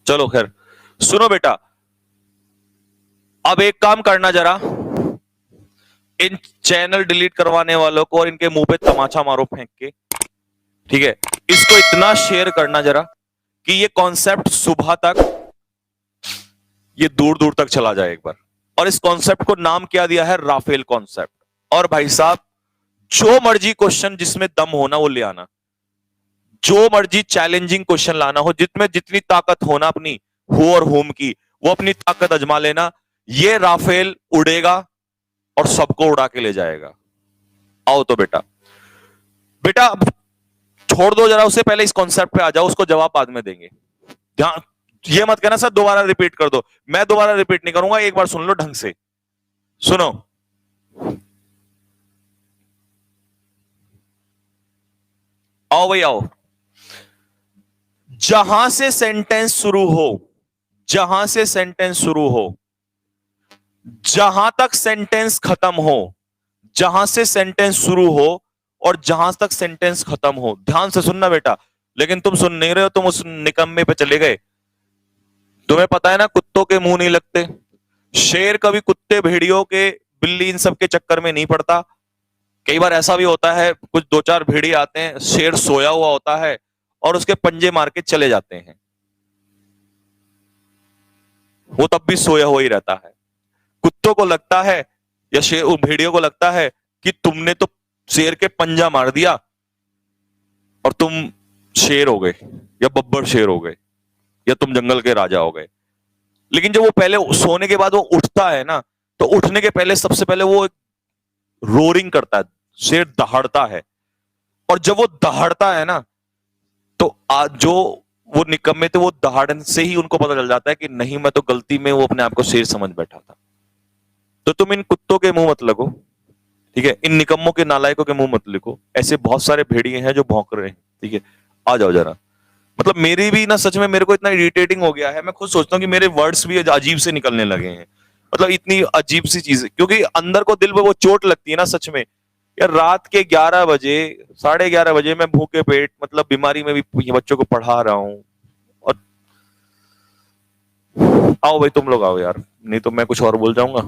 चलो खैर, सुनो बेटा, अब एक काम करना जरा, इन चैनल डिलीट करवाने वालों को और इनके मुंह पे तमाचा मारो फेंक के, ठीक है। इसको इतना शेयर करना जरा कि ये कॉन्सेप्ट सुबह तक, ये दूर दूर तक चला जाए एक बार। और इस कॉन्सेप्ट को नाम क्या दिया है? Rafale concept. और भाई साहब, जो मर्जी क्वेश्चन जिसमें दम होना वो ले आना, जो मर्जी चैलेंजिंग क्वेश्चन लाना हो, जितने जितनी ताकत होना अपनी हु और होम की, वो अपनी ताकत आजमा लेना। ये राफेल उड़ेगा और सबको उड़ा के ले जाएगा। आओ तो बेटा, बेटा छोड़ दो जरा उसे, पहले इस कॉन्सेप्ट पे आ जाओ, उसको जवाब बाद में देंगे। ध्यान, ये मत कहना सर दोबारा रिपीट कर दो, मैं दोबारा रिपीट नहीं करूंगा, एक बार सुन लो ढंग से। सुनो, आओ भाई आओ। जहां से सेंटेंस शुरू हो, जहां से सेंटेंस शुरू हो, जहां तक सेंटेंस खत्म हो, जहां से सेंटेंस शुरू हो और जहां तक सेंटेंस खत्म हो, ध्यान से सुनना बेटा। लेकिन तुम सुन नहीं रहे हो, तुम उस निकम्मे पे चले गए। तुम्हें पता है ना, कुत्तों के मुंह नहीं लगते। शेर कभी कुत्ते, भेड़ियों के, बिल्ली, इन सब के चक्कर में नहीं पड़ता। कई बार ऐसा भी होता है, कुछ दो चार भेड़िए आते हैं, शेर सोया हुआ होता है और उसके पंजे मार के चले जाते हैं, वो तब भी सोया हुआ ही रहता है। कुत्तों को लगता है या शेर, भेड़ियों को लगता है कि तुमने तो शेर के पंजा मार दिया और तुम शेर हो गए या बब्बर शेर हो गए या तुम जंगल के राजा हो गए। लेकिन जब वो पहले सोने के बाद वो उठता है ना, तो उठने के पहले सबसे पहले वो रोरिंग करता है, शेर दहाड़ता है। और जब वो दहाड़ता है ना, तो आज जो वो निकम्मे थे, वो दहाड़न से ही उनको पता चल जाता है कि नहीं, मैं तो गलती में वो अपने आप को शेर समझ बैठा था। तो तुम इन कुत्तों के मुंह मत लगो, ठीक है, इन निकम्मों के, नालायकों के मुंह मत लिखो। ऐसे बहुत सारे भेड़िए हैं जो भौंक रहे हैं, ठीक है। आ जाओ जरा। मतलब मेरी भी ना, सच में मेरे को इतना इरिटेटिंग हो गया है, मैं खुद सोचता हूँ कि मेरे वर्ड्स भी अजीब से निकलने लगे हैं। मतलब इतनी अजीब सी चीज, क्योंकि अंदर को, दिल पे वो चोट लगती है ना सच में। यार रात के 11 बजे, 11:30 बजे मैं भूखे पेट, मतलब बीमारी में भी बच्चों को पढ़ा रहा हूँ। और आओ भाई, तुम लोग आओ यार, नहीं तो मैं कुछ और बोल जाऊंगा।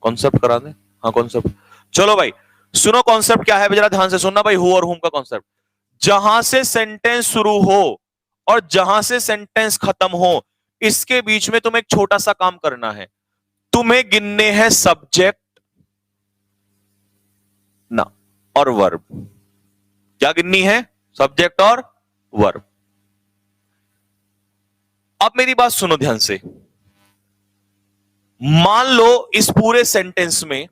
कॉन्सेप्ट करा दे, हाँ कॉन्सेप्ट। चलो भाई सुनो, कॉन्सेप्ट क्या है, जरा ध्यान से सुनना भाई। हु और हुम का कॉन्सेप्ट, जहां से सेंटेंस शुरू हो और जहां से सेंटेंस खत्म हो, इसके बीच में तुम्हें एक छोटा सा काम करना है। तुम्हें गिनने हैं सब्जेक्ट ना और वर्ब। क्या गिननी है? सब्जेक्ट और वर्ब। अब मेरी बात सुनो ध्यान से। मान लो इस पूरे सेंटेंस में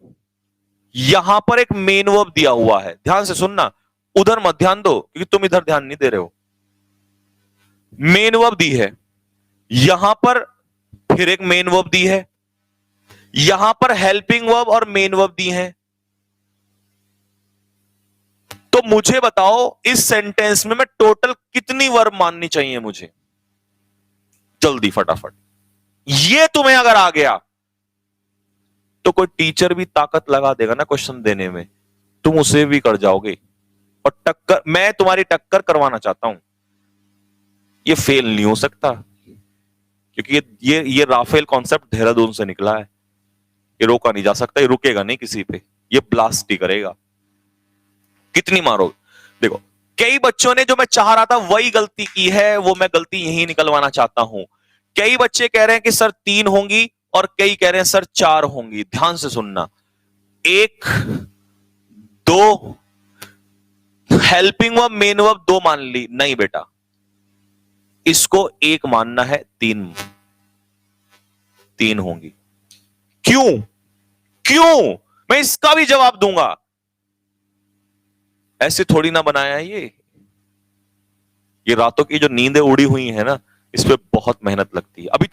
यहां पर एक मेन वर्ब दिया हुआ है, ध्यान से सुनना, उधर मत ध्यान दो क्योंकि तुम इधर ध्यान नहीं दे रहे हो। मेन वर्ब दी है यहां पर, फिर एक मेन वर्ब दी है यहां पर, हेल्पिंग वर्ब और मेन वर्ब दी है। तो मुझे बताओ इस सेंटेंस में मैं टोटल कितनी वर्ब माननी चाहिए मुझे? जल्दी फटाफट। ये तुम्हें अगर आ गया तो कोई टीचर भी ताकत लगा देगा ना क्वेश्चन देने में, तुम उसे भी कर जाओगे। और टक्कर, मैं तुम्हारी टक्कर करवाना चाहता हूं। ये फेल नहीं हो सकता क्योंकि ये राफेल कॉन्सेप्ट देहरादून से निकला है। ये रोका नहीं जा सकता, ये रुकेगा नहीं किसी पे, ये ब्लास्ट ही करेगा। कितनी मारोगे? देखो, कई बच्चों ने जो मैं चाह रहा था वही गलती की है, वो मैं गलती यही निकलवाना चाहता हूं। कई बच्चे कह रहे हैं कि सर 3 होंगी और कई कह रहे हैं सर 4 होंगी। ध्यान से सुनना, 1 2 हेल्पिंग वर्ब, मेन वर्ब 2 मान ली, नहीं बेटा, इसको 1 मानना है, 3 होंगी। क्यों? क्यों? मैं इसका भी जवाब दूंगा। ऐसे थोड़ी ना बनाया है ये रातों की जो नींदें उड़ी हुई है ना, इस पे बहुत मेहनत लगती है। अभी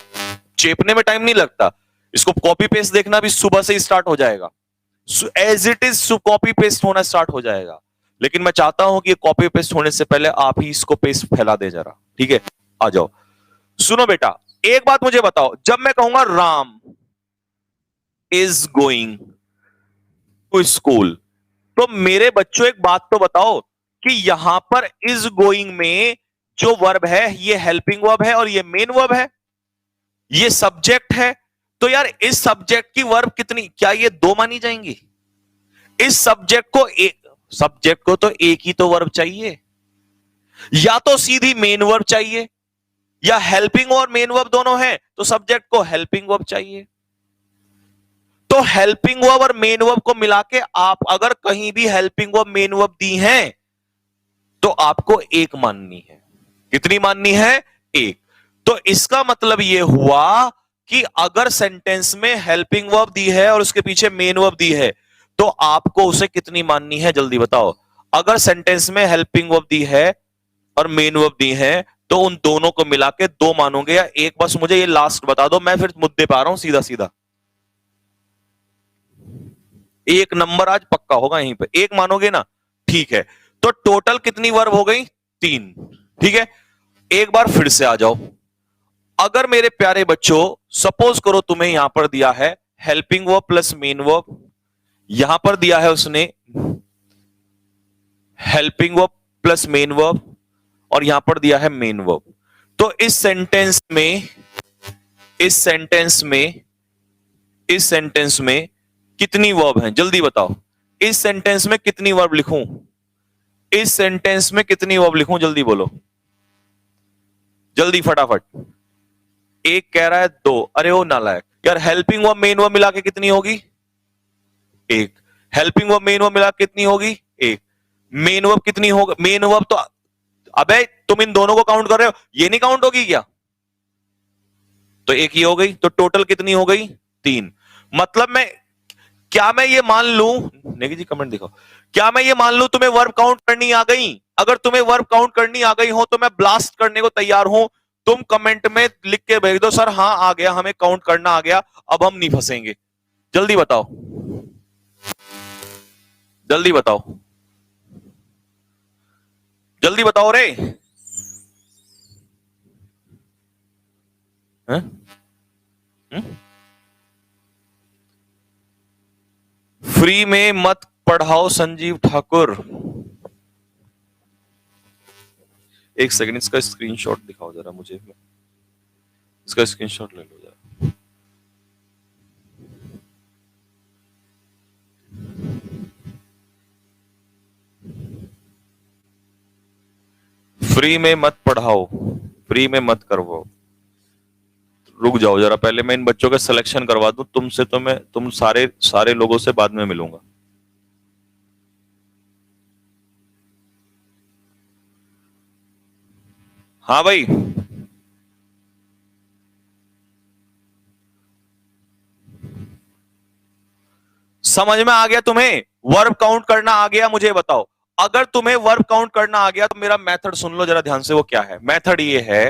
चेपने में टाइम नहीं लगता, इसको कॉपी पेस्ट देखना भी सुबह से ही स्टार्ट हो जाएगा, as it is copy paste होना स्टार्ट हो जाएगा। लेकिन मैं चाहता हूं कि कॉपी पेस्ट होने से पहले आप ही इसको पेस्ट फैला दे जरा, ठीक है। आ जाओ, सुनो बेटा, एक बात मुझे बताओ, जब मैं कहूंगा Ram is going to school, तो मेरे बच्चों एक बात तो बताओ, कि यहां पर इज गोइंग में जो वर्ब है ये हेल्पिंग वर्ब है और ये मेन वर्ब है, ये सब्जेक्ट है। तो यार इस सब्जेक्ट की वर्ब कितनी, क्या ये दो मानी जाएंगी? इस सब्जेक्ट को तो एक ही तो वर्ब चाहिए, या तो सीधी मेन वर्ब चाहिए, या हेल्पिंग और मेन वर्ब दोनों है तो सब्जेक्ट को हेल्पिंग वर्ब चाहिए। तो हेल्पिंग वर्ब और मेन वर्ब को मिला के आप अगर कहीं भी हेल्पिंग वर्ब मेन वर्ब दी हैं तो आपको एक माननी है। कितनी माननी है? एक। तो इसका मतलब यह हुआ कि अगर सेंटेंस में हेल्पिंग वर्ब दी है और उसके पीछे मेन वर्ब दी है तो आपको उसे कितनी माननी है, जल्दी बताओ। अगर सेंटेंस में हेल्पिंग वर्ब दी है और मेन वर्ब दी है तो उन दोनों को मिला के दो मानोगे या एक? बस मुझे ये लास्ट बता दो, मैं फिर मुद्दे पे आ रहा हूं सीधा सीधा। एक नंबर आज पक्का होगा यहीं पे, एक मानोगे ना? ठीक है। तो टोटल कितनी वर्ब हो गई? तीन। ठीक है, एक बार फिर से आ जाओ। अगर मेरे प्यारे बच्चों सपोज करो तुम्हें यहां पर दिया है helping verb plus main verb, यहां पर दिया है उसने helping verb plus main verb और यहां पर दिया है मेन वर्ब। तो इस सेंटेंस में कितनी वर्ब हैं, जल्दी बताओ। इस सेंटेंस में कितनी वर्ब लिखूं? इस सेंटेंस में कितनी वर्ब लिखूं, जल्दी बोलो, जल्दी फटाफट। एक कह रहा है दो, अरे वो नालायक यार। हेल्पिंग वर्ब मेन वर्ब मिला के कितनी होगी? एक। हेल्पिंग वर्ब मेन वर्ब मिला के कितनी होगी? एक। मेन वर्ब कितनी होगी? मेन वर्ब तो, अबे तुम इन दोनों को काउंट कर रहे हो, ये नहीं काउंट होगी क्या? तो एक ही हो गई, तो टोटल कितनी हो गई? तीन। मतलब क्या मैं ये मान लूं, नेगी जी कमेंट दिखाओ, क्या मैं ये मान लूं तुम्हें वर्ब काउंट करनी आ गई? अगर तुम्हें वर्ब काउंट करनी आ गई हो तो मैं ब्लास्ट करने को तैयार हूं। तुम कमेंट में लिख के भेज दो, सर हाँ आ गया, हमें काउंट करना आ गया, अब हम नहीं फंसेंगे। जल्दी बताओ, जल्दी बताओ, जल्दी बताओ रे। हैं? फ्री में मत पढ़ाओ संजीव ठाकुर। एक सेकंड, इसका स्क्रीनशॉट दिखाओ जरा मुझे, इसका स्क्रीनशॉट ले लो जरा। फ्री में मत पढ़ाओ, फ्री में मत करवाओ। रुक जाओ जरा, पहले मैं इन बच्चों का सिलेक्शन करवा दूं तुमसे, तो मैं तुम सारे लोगों से बाद में मिलूंगा। हाँ भाई, समझ में आ गया तुम्हें? वर्ब काउंट करना आ गया? मुझे बताओ, अगर तुम्हें वर्ब काउंट करना आ गया तो मेरा मेथड सुन लो जरा ध्यान से। वो क्या है मेथड? ये है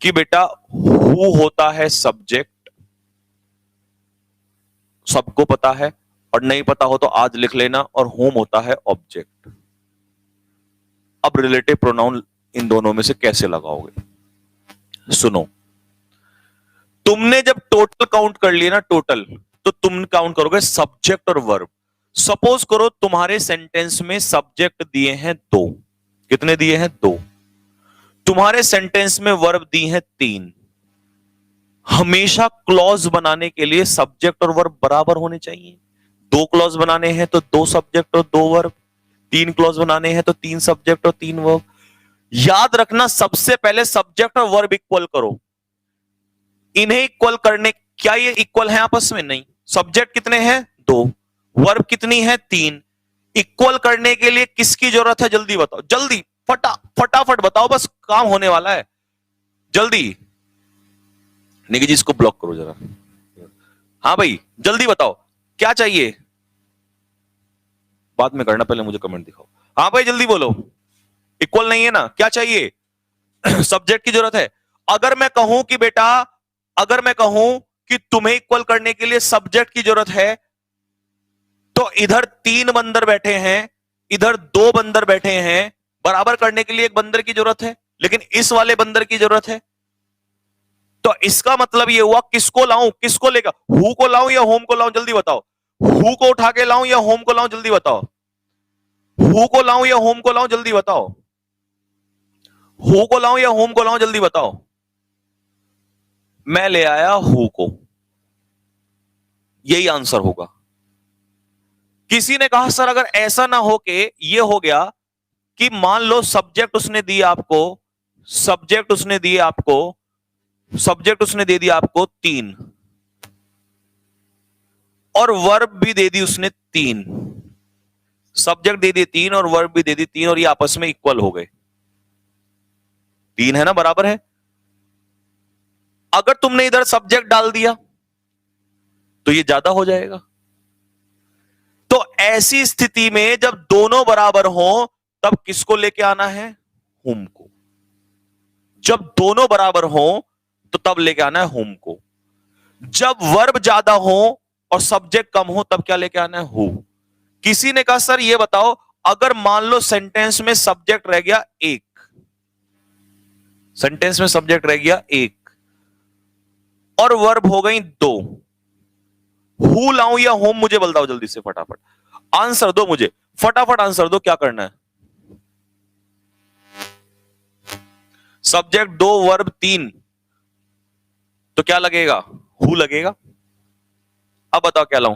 कि बेटा हु होता है सब्जेक्ट, सबको पता है, और नहीं पता हो तो आज लिख लेना, और होम होता है ऑब्जेक्ट। अब रिलेटिव प्रोनाउन इन दोनों में से कैसे लगाओगे? सुनो, तुमने जब टोटल काउंट कर लिया ना, टोटल, तो तुम काउंट करोगे सब्जेक्ट और वर्ब। सपोज करो तुम्हारे सेंटेंस में सब्जेक्ट दिए हैं दो, कितने दिए हैं? दो। तुम्हारे सेंटेंस में वर्ब दी है तीन। हमेशा क्लॉज बनाने के लिए सब्जेक्ट और वर्ब बराबर होने चाहिए। दो क्लॉज बनाने हैं तो दो सब्जेक्ट और दो वर्ब, तीन क्लॉज बनाने हैं तो तीन सब्जेक्ट और तीन वर्ब। याद रखना, सबसे पहले सब्जेक्ट और वर्ब इक्वल करो। इन्हें इक्वल करने, क्या ये इक्वल है आपस में? नहीं। सब्जेक्ट कितने हैं? दो। वर्ब कितनी है? तीन। इक्वल करने के लिए किसकी जरूरत है? जल्दी बताओ, जल्दी फटाफट बताओ, बस काम होने वाला है, जल्दी। निकी जी इसको ब्लॉक करो जरा। हाँ भाई जल्दी बताओ, क्या चाहिए? बाद में करना, पहले मुझे कमेंट दिखाओ। हाँ भाई जल्दी बोलो। इक्वल नहीं है ना, क्या चाहिए? सब्जेक्ट की जरूरत है। अगर मैं कहूं कि बेटा, अगर मैं कहूं कि तुम्हें इक्वल करने के लिए सब्जेक्ट की जरूरत है, तो इधर तीन बंदर बैठे हैं, इधर दो बंदर बैठे हैं, बराबर करने के लिए एक बंदर की जरूरत है, लेकिन इस वाले बंदर की जरूरत है। तो इसका मतलब यह हुआ, किसको लाऊं, किसको लेकर? हु को लाऊं या होम को लाऊं? जल्दी बताओ। हु को उठा के लाऊं या होम को लाऊं? जल्दी बताओ। हु को लाऊं या होम को लाऊं, जल्दी बताओ। हु को लाऊं या होम को लाऊं, जल्दी बताओ। मैं ले आया हु को, यही आंसर होगा। किसी ने कहा सर अगर ऐसा ना हो के ये हो गया कि मान लो सब्जेक्ट उसने दिया आपको, सब्जेक्ट उसने दिए आपको, सब्जेक्ट उसने दे दिया आपको 3 और वर्ब भी दे दी उसने 3, सब्जेक्ट दे दिए 3 और वर्ब भी दे दी 3 और ये आपस में इक्वल हो गए, 3 है ना, बराबर है। अगर तुमने इधर सब्जेक्ट डाल दिया तो ये ज्यादा हो जाएगा। तो ऐसी स्थिति में जब दोनों बराबर हो तब किसको लेके आना है, हुम को। जब दोनों बराबर हो तो तब लेके आना है हुम को। जब वर्ब ज्यादा हो और सब्जेक्ट कम हो तब क्या लेके आना है, हु। किसी ने कहा सर ये बताओ अगर मान लो सेंटेंस में सब्जेक्ट रह गया 1, सेंटेंस में सब्जेक्ट रह गया 1 और वर्ब हो गई 2, हु लाऊं या होम, मुझे बताओ जल्दी से, फटाफट आंसर दो मुझे, फटाफट आंसर दो, क्या करना है। सब्जेक्ट 2 वर्ब 3 तो क्या लगेगा, हु लगेगा। अब बताओ क्या लाऊं,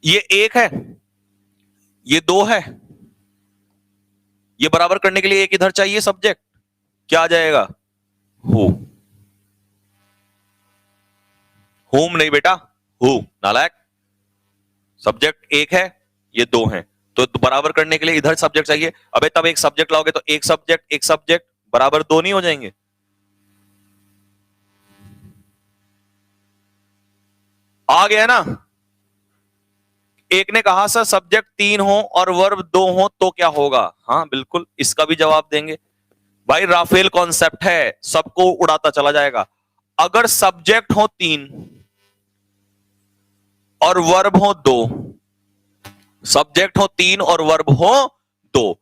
ये 1 है, ये 2 है, ये बराबर करने के लिए एक इधर चाहिए सब्जेक्ट, क्या आ जाएगा, हु। होम नहीं बेटा, हु, नालायक। सब्जेक्ट 1 है, ये 2 है, तो बराबर करने के लिए इधर सब्जेक्ट चाहिए। अबे तब एक सब्जेक्ट लाओगे तो एक सब्जेक्ट बराबर 2 नहीं हो जाएंगे। आ गया ना। एक ने कहा सर सब्जेक्ट 3 हो और वर्ब 2 हो तो क्या होगा, हाँ बिल्कुल इसका भी जवाब देंगे। भाई राफेल कॉन्सेप्ट है, सबको उड़ाता चला जाएगा। अगर सब्जेक्ट हो 3 और वर्ब हो 2, सब्जेक्ट हो 3 और वर्ब हो 2,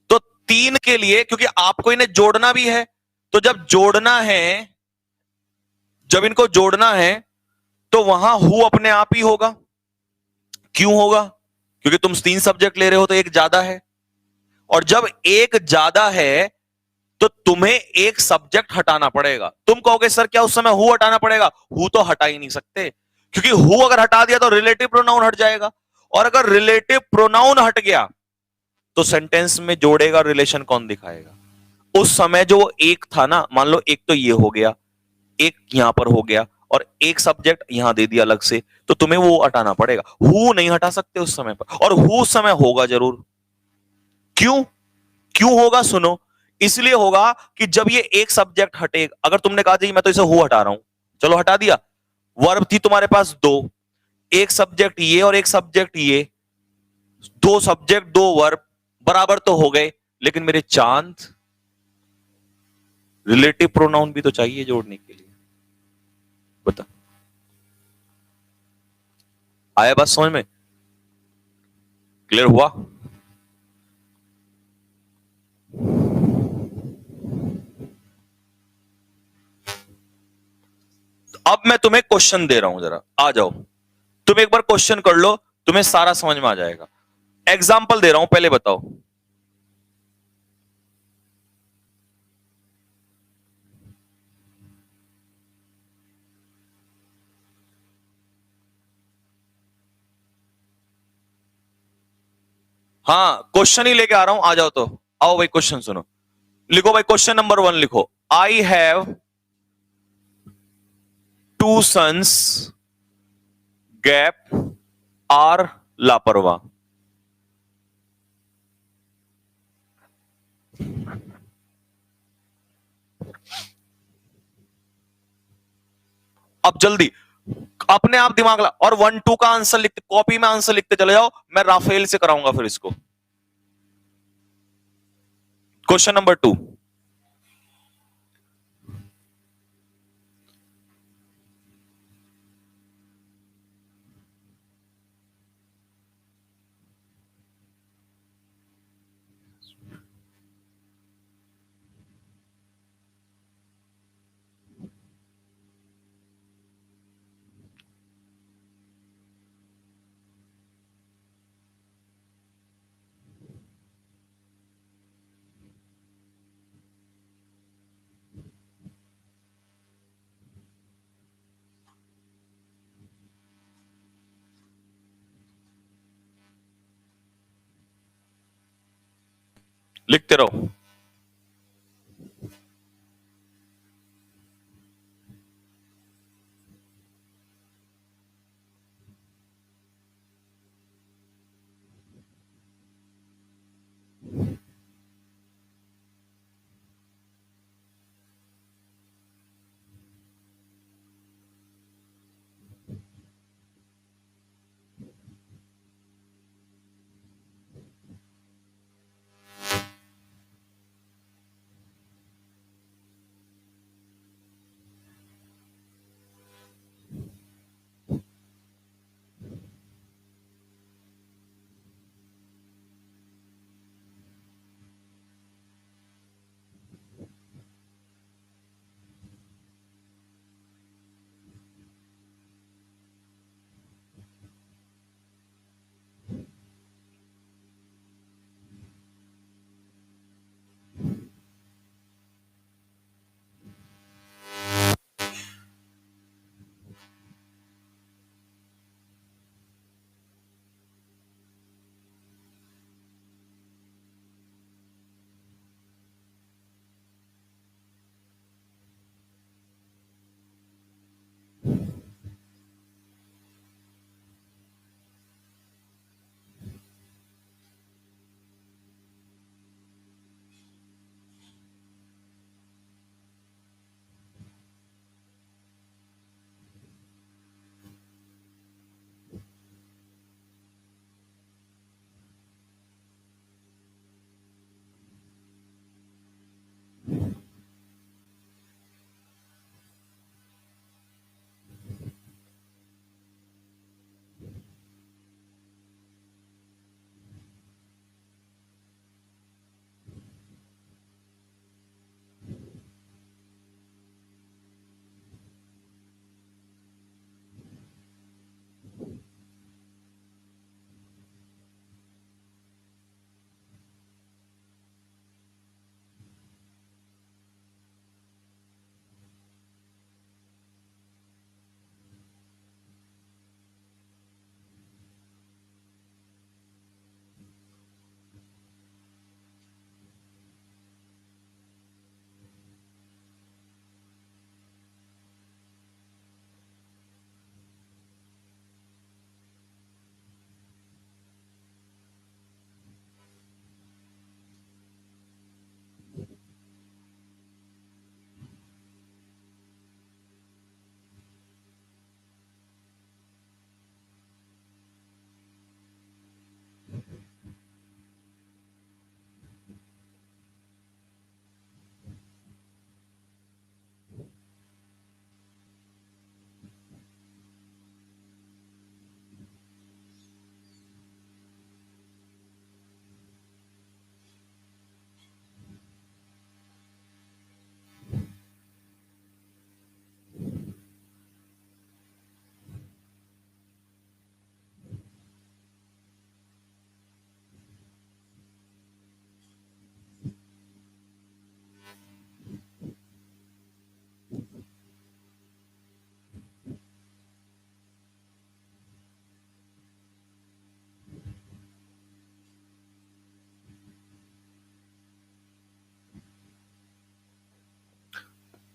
तो 3 के लिए क्योंकि आपको इन्हें जोड़ना भी है, तो जब जोड़ना है, जब इनको जोड़ना है तो वहां हु अपने आप ही होगा। क्यों होगा, क्योंकि तुम 3 सब्जेक्ट ले रहे हो तो एक ज्यादा है, और जब एक ज्यादा है तो तुम्हें एक सब्जेक्ट हटाना पड़ेगा। तुम कहोगे सर क्या उस समय हु हटाना पड़ेगा, हु तो हटा ही नहीं सकते, क्योंकि हु अगर हटा दिया तो रिलेटिव प्रोनाउन हट जाएगा, और अगर रिलेटिव प्रोनाउन हट गया तो सेंटेंस में जोड़ेगा रिलेशन कौन दिखाएगा। उस समय जो एक था ना, मान लो एक तो ये हो गया, एक यहां पर हो गया और एक सब्जेक्ट यहां दे दिया अलग से, तो तुम्हें वो हटाना पड़ेगा, हु नहीं हटा सकते उस समय पर, और हु उस समय होगा जरूर। क्यों, क्यों होगा सुनो, इसलिए होगा कि जब ये एक सब्जेक्ट हटे, अगर तुमने कहा जी मैं तो इसे हु हटा रहा हूं, चलो हटा दिया, वर्ब थी तुम्हारे पास 2, एक सब्जेक्ट ये और एक सब्जेक्ट ये, 2 सब्जेक्ट 2 वर्ब बराबर तो हो गए, लेकिन मेरे चांद रिलेटिव प्रोनाउन भी तो चाहिए जोड़ने के लिए। बता, आया बात समझ में, क्लियर हुआ। अब मैं तुम्हें क्वेश्चन दे रहा हूं, जरा आ जाओ, तुम एक बार क्वेश्चन कर लो, तुम्हें सारा समझ में आ जाएगा। एग्जाम्पल दे रहा हूं, पहले बताओ। हाँ क्वेश्चन ही लेके आ रहा हूं, आ जाओ तो, आओ भाई क्वेश्चन सुनो। लिखो भाई क्वेश्चन नंबर 1 लिखो, I have 2 sons gap are लापरवाह। अब जल्दी अपने आप दिमाग ला, और 1 2 का आंसर लिखते, कॉपी में आंसर लिखते चले जाओ, मैं राफेल से कराऊंगा फिर इसको। क्वेश्चन नंबर 2, लिखते रहो।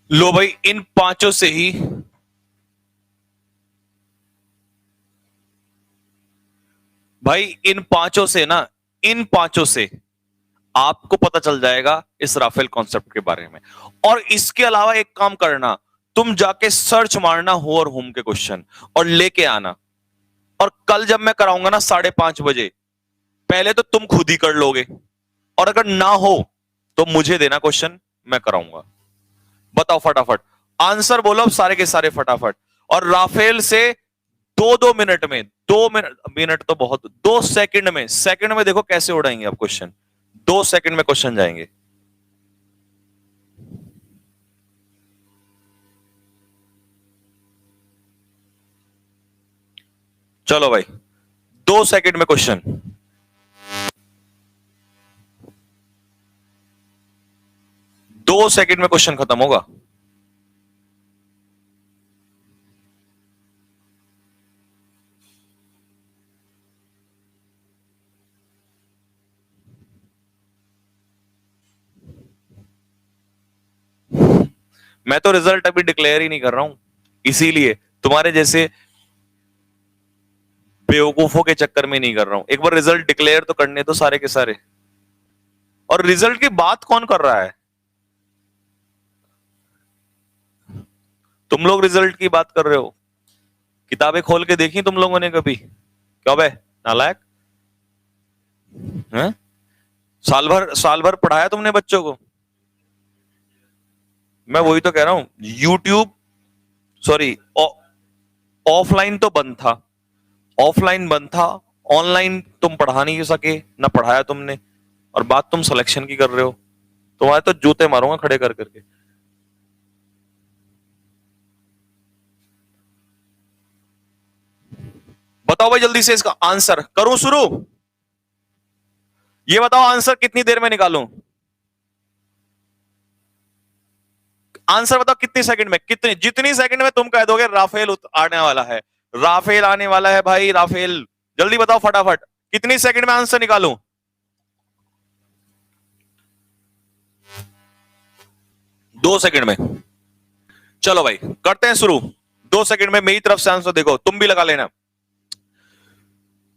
लो भाई, इन पांचों से ही, भाई इन पांचों से ना, इन पांचों से आपको पता चल जाएगा इस राफेल कॉन्सेप्ट के बारे में। और इसके अलावा एक काम करना, तुम जाके सर्च मारना हो और होम के क्वेश्चन और लेके आना। और कल जब मैं कराऊंगा ना 5:30 बजे, पहले तो तुम खुद ही कर लोगे, और अगर ना हो तो मुझे देना क्वेश्चन, मैं कराऊंगा। बताओ फटाफट, आंसर बोलो अब सारे के सारे फटाफट। और राफेल से 2-2 मिनट में, 2 मिनट, मिनट तो बहुत, 2 सेकंड में, सेकंड में देखो कैसे उड़ाएंगे आप क्वेश्चन। 2 सेकंड में क्वेश्चन जाएंगे। चलो भाई, 2 सेकंड में क्वेश्चन, 2 सेकंड में क्वेश्चन खत्म होगा। मैं तो रिजल्ट अभी डिक्लेयर ही नहीं कर रहा हूं, इसीलिए तुम्हारे जैसे बेवकूफों के चक्कर में नहीं कर रहा हूं। एक बार रिजल्ट डिक्लेयर तो करने तो सारे के सारे। और रिजल्ट की बात कौन कर रहा है? तुम लोग रिजल्ट की बात कर रहे हो। किताबें खोल के देखी तुम लोगों ने कभी? क्या बे नालायक हैं? साल भर पढ़ाया तुमने बच्चों को? मैं वही तो कह रहा हूं, यूट्यूब सॉरी ऑफलाइन तो बंद था, ऑफलाइन बंद था, ऑनलाइन तुम पढ़ा नहीं सके, ना पढ़ाया तुमने, और बात तुम सिलेक्शन की कर रहे हो। तुम्हारे तो जूते मारूंगा खड़े कर करके। बताओ भाई जल्दी से इसका आंसर करूं शुरू? ये बताओ आंसर कितनी देर में निकालूं? आंसर बताओ कितनी सेकंड में, कितनी जितनी सेकंड में तुम कह दोगे राफेल आने वाला है, राफेल आने वाला है भाई, राफेल। जल्दी बताओ फटाफट, कितनी सेकंड में आंसर निकालूं? दो सेकंड में। चलो भाई करते हैं शुरू। 2 सेकंड में मेरी तरफ से आंसर देखो, तुम भी लगा लेना।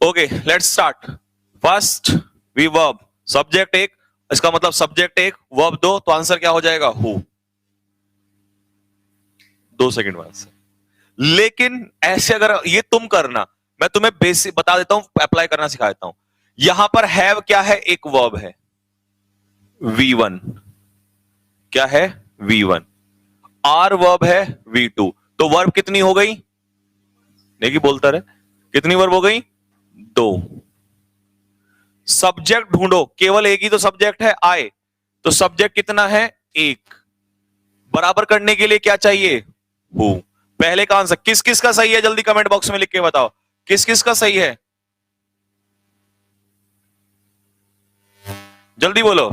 Okay let's start. First we verb, subject एक, इसका मतलब सब्जेक्ट एक वर्ब दो, तो आंसर क्या हो जाएगा? हु। 2 सेकंड में आंसर। लेकिन ऐसे अगर ये तुम करना, मैं तुम्हें बेसिक बता देता हूं, अप्लाई करना सिखा देता हूं। यहां पर हैव क्या है? एक वर्ब है V1। क्या है? V1। आर वर्ब है V2। तो वर्ब कितनी हो गई? नहीं बोलता रहे, कितनी वर्ब हो गई? 2। सब्जेक्ट ढूंढो, केवल एक ही तो सब्जेक्ट है आई, तो सब्जेक्ट कितना है? 1। बराबर करने के लिए क्या चाहिए? हु। पहले का आंसर किस किस का सही है? जल्दी कमेंट बॉक्स में लिख के बताओ किस किस का सही है, जल्दी बोलो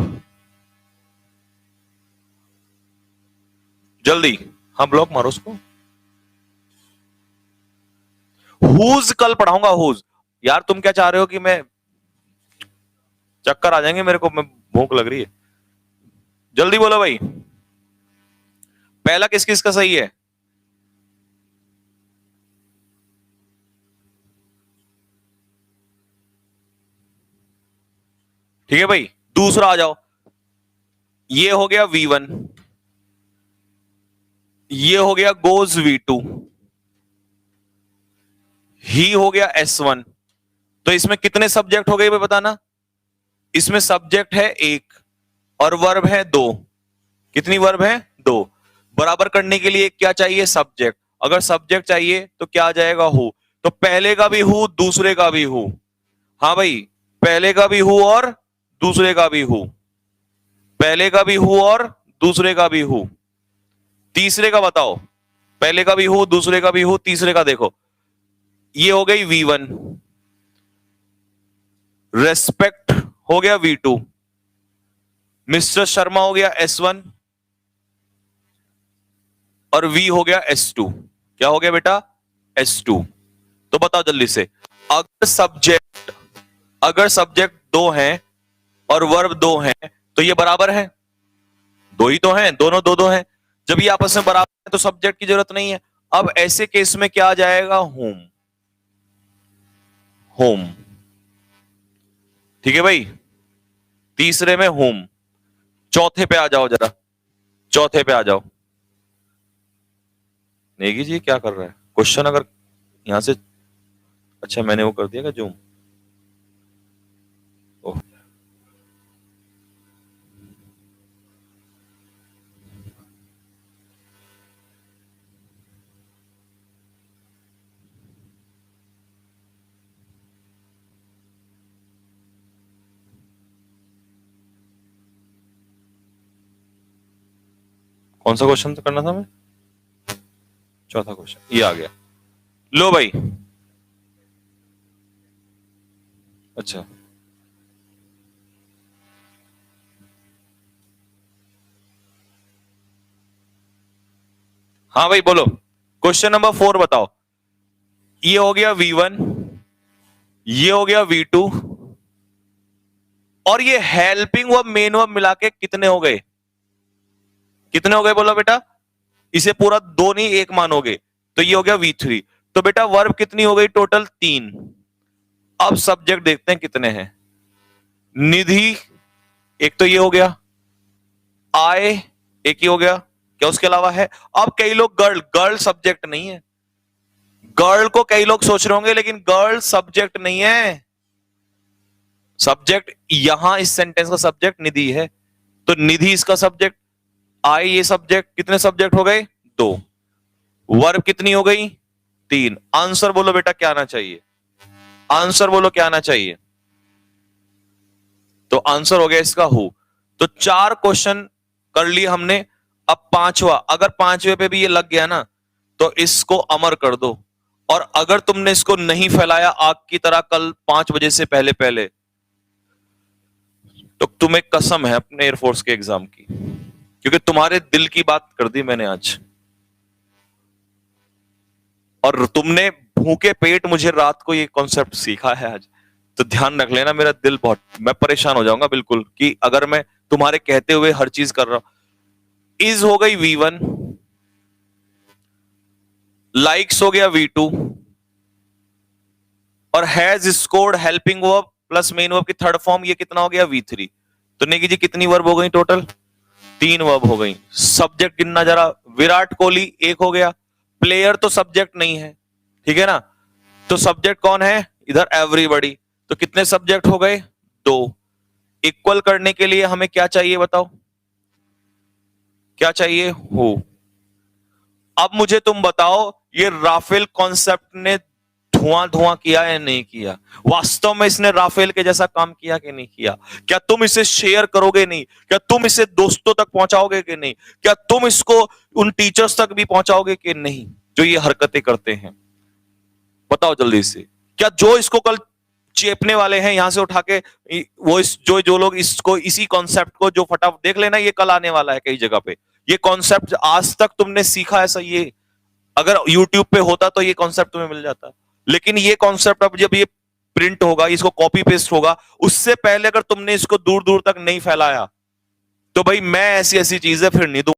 जल्दी। हाँ ब्लॉक मारो उसको। हुज कल पढ़ाऊंगा, हुज। यार तुम क्या चाह रहे हो कि मैं, चक्कर आ जाएंगे मेरे को, मैं भूख लग रही है। जल्दी बोलो भाई, पहला किस किस का सही है? ठीक है भाई, दूसरा आ जाओ। ये हो गया V1, ये हो गया गोज V2, ही हो गया S1। तो इसमें कितने सब्जेक्ट हो गए भाई बताना? इसमें सब्जेक्ट है 1 और वर्ब है 2। कितनी वर्ब है? 2। बराबर करने के लिए क्या चाहिए? सब्जेक्ट। अगर सब्जेक्ट चाहिए तो क्या आ जाएगा? हु। तो पहले का भी हु, दूसरे का भी हु। हाँ भाई, पहले का भी हु और दूसरे का भी हु, पहले का भी हु और दूसरे का भी हु। तीसरे का बताओ, पहले का भी हु, दूसरे का भी हु, तीसरे का देखो। ये हो गई V1, रेस्पेक्ट हो गया V2, मिस्टर शर्मा हो गया S1, और V हो गया S2। क्या हो गया बेटा? S2। तो बताओ जल्दी से, अगर सब्जेक्ट 2 हैं और वर्ब 2 हैं तो ये बराबर है? 2 ही तो हैं, दोनों 2 2 हैं। जब ये आपस में बराबर है तो सब्जेक्ट की जरूरत नहीं है। अब ऐसे केस में क्या आ जाएगा? होम। होम। ठीक है भाई, तीसरे में होम। चौथे पे आ जाओ जरा, चौथे पे आ जाओ। नेगी जी क्या कर रहा है? क्वेश्चन अगर यहां से, अच्छा मैंने वो कर दिया क्या जूम? ओह, कौन सा क्वेश्चन करना था मैं? चौथा क्वेश्चन, ये आ गया। लो भाई, अच्छा हाँ भाई बोलो, क्वेश्चन नंबर 4 बताओ। ये हो गया V1, ये हो गया V2, और ये हेल्पिंग वर्ब मेन वर्ब मिला के कितने हो गए? कितने हो गए बोलो बेटा? इसे पूरा 2 नहीं 1 मानोगे तो ये हो गया V3। तो बेटा वर्ब कितनी हो गई टोटल 3। अब सब्जेक्ट देखते हैं कितने हैं। निधि एक तो ये हो गया, आए एक ही हो गया, क्या उसके अलावा है? अब कई लोग गर्ल सब्जेक्ट नहीं है। गर्ल को कई लोग सोच रहे होंगे लेकिन गर्ल सब्जेक्ट नहीं है। सब्जेक्ट यहां इस सेंटेंस का सब्जेक्ट निधि है, तो निधि इसका सब्जेक्ट, आए ये सब्जेक्ट। कितने सब्जेक्ट हो गए? 2। वर्ब कितनी हो गई? 3। आंसर बोलो बेटा क्या आना चाहिए? आंसर बोलो क्या आना चाहिए? तो आंसर हो गया इसका हु। तो 4 क्वेश्चन कर लिए हमने। अब 5वां, अगर 5वें पे भी ये लग गया ना तो इसको अमर कर दो। और अगर तुमने इसको नहीं फैलाया आग की तरह कल 5 बजे से पहले पहले, तो तुम्हें कसम है अपने एयरफोर्स के एग्जाम की, क्योंकि तुम्हारे दिल की बात कर दी मैंने आज। और तुमने भूखे पेट मुझे रात को ये कॉन्सेप्ट सीखा है आज, तो ध्यान रख लेना मेरा दिल बहुत, मैं परेशान हो जाऊंगा बिल्कुल कि अगर मैं तुम्हारे कहते हुए हर चीज कर रहा हूं। इज हो गई V1, लाइक्स हो गया V2, और has scored helping verb plus main verb की थर्ड फॉर्म ये कितना हो गया? V3। तो नेगी जी कितनी वर्ब हो गई टोटल? 3 वर्ब हो गई। सब्जेक्ट गिनना जरा। विराट कोहली एक हो गया, प्लेयर तो सब्जेक्ट नहीं है, ठीक है ना? तो सब्जेक्ट कौन है इधर? एवरीबॉडी। तो कितने सब्जेक्ट हो गए? 2। इक्वल करने के लिए हमें क्या चाहिए बताओ? क्या चाहिए? हु। अब मुझे तुम बताओ ये राफेल कॉन्सेप्ट ने धुआं धुआं किया या नहीं किया? वास्तव में इसने राफेल के जैसा काम किया कि नहीं किया? क्या तुम इसे शेयर करोगे? नहीं। क्या तुम इसे दोस्तों तक पहुंचाओगे कि नहीं? क्या तुम इसको उन टीचर्स तक भी पहुंचाओगे कि नहीं जो ये हरकतें करते हैं? बताओ जल्दी से। क्या जो इसको कल चेपने वाले हैं यहां से उठा के, वो जो लोग इसको इसी कॉन्सेप्ट को जो फटाफट देख लेना, ये कल आने वाला है कई जगह पे। ये कॉन्सेप्ट आज तक तुमने सीखा ऐसा, ये अगर YouTube पे होता तो ये कॉन्सेप्ट तुम्हें मिल जाता, लेकिन ये कॉन्सेप्ट अब जब ये प्रिंट होगा, इसको कॉपी पेस्ट होगा, उससे पहले अगर तुमने इसको दूर दूर तक नहीं फैलाया तो भाई मैं ऐसी ऐसी चीजें फिर नहीं दूंगा।